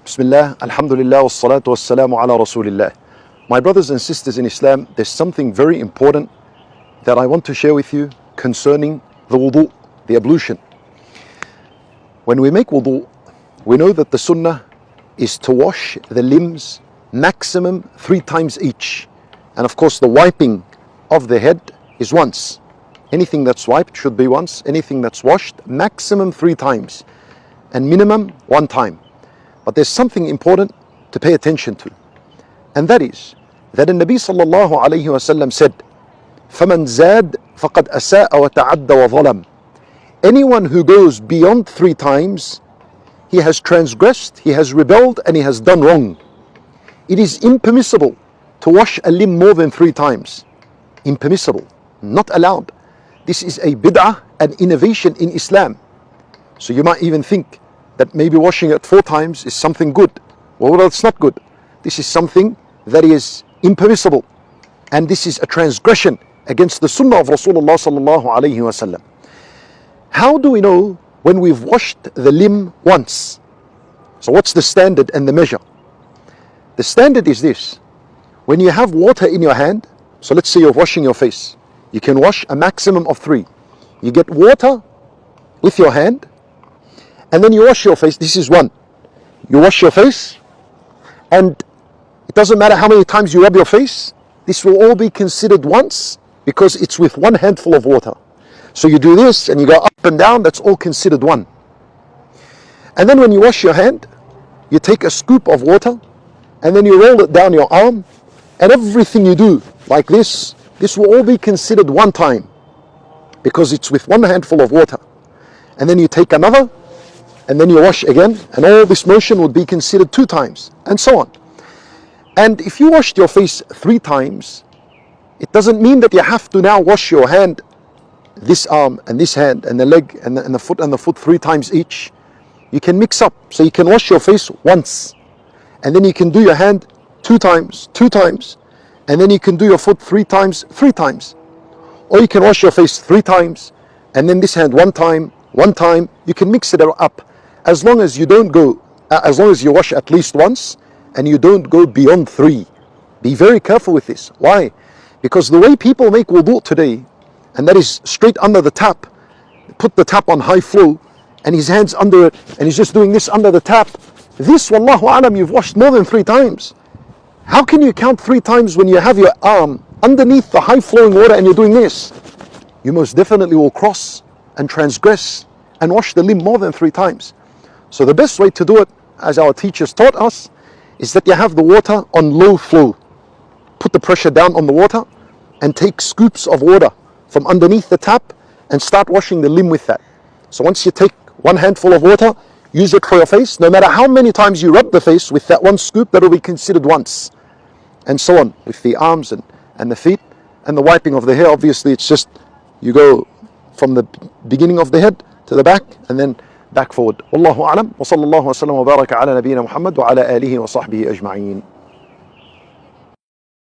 Bismillah, alhamdulillah, wassalatu wassalamu ala rasulillah. My brothers and sisters in Islam, there's something very important that I want to share with you concerning the wudu, the ablution. When we make wudu, we know that the sunnah is to wash the limbs maximum 3 times each. And of course the wiping of the head is once. Anything that's wiped should be once. Anything that's washed, maximum 3 times. And minimum 1 time. But there's something important to pay attention to. And that is that the Nabi sallallahu alayhi wa sallam said, فَمَنْ زَادْ فَقَدْ أَسَاءَ وَتَعَدَّ وَظَلَمْ. Anyone who goes beyond 3 times, he has transgressed, he has rebelled, and he has done wrong. It is impermissible to wash a limb more than 3 times. Impermissible, not allowed. This is a bid'ah, an innovation in Islam. So you might even think that maybe washing it 4 times is something good. Well, it's not good. This is something that is impermissible. And this is a transgression against the sunnah of Rasulullah sallallahu alayhi wa sallam. How do we know when we've washed the limb once? So what's the standard and the measure? The standard is this. When you have water in your hand, so let's say you're washing your face. You can wash a maximum of 3. You get water with your hand, and then you wash your face. This is 1. You wash your face, and it doesn't matter how many times you rub your face. This will all be considered once because it's with 1 handful of water. So you do this and you go up and down, that's all considered 1. And then when you wash your hand, you take a scoop of water and then you roll it down your arm, and everything you do like this will all be considered 1 time because it's with 1 handful of water. And then you take another, and then you wash again, and all this motion would be considered 2 times, and so on. And if you washed your face 3 times, it doesn't mean that you have to now wash your hand, this arm and this hand and the leg and the foot 3 times each. You can mix up. So you can wash your face once, and then you can do your hand 2 times, and then you can do your foot 3 times, 3 times. Or you can wash your face 3 times, and then this hand 1 time, 1 time. You can mix it up. As long as you don't go, as long as you wash at least once, and you don't go beyond 3. Be very careful with this. Why? Because the way people make wudu today, and that is straight under the tap, put the tap on high flow, and his hands under it, and he's just doing this under the tap. This, wallahu alam, you've washed more than 3 times. How can you count 3 times when you have your arm underneath the high flowing water and you're doing this? You most definitely will cross and transgress and wash the limb more than 3 times. So the best way to do it, as our teachers taught us, is that you have the water on low flow. Put the pressure down on the water and take scoops of water from underneath the tap and start washing the limb with that. So once you take 1 handful of water, use it for your face. No matter how many times you rub the face with that 1 scoop, that will be considered once. And so on with the arms and the feet. And the wiping of the hair, obviously it's just, you go from the beginning of the head to the back and then back forward. Wallahu a'lam, wa sallallahu wa sallam wa baraka ala nabiyyina Muhammad wa ala alihi wa sahbihi ajma'een.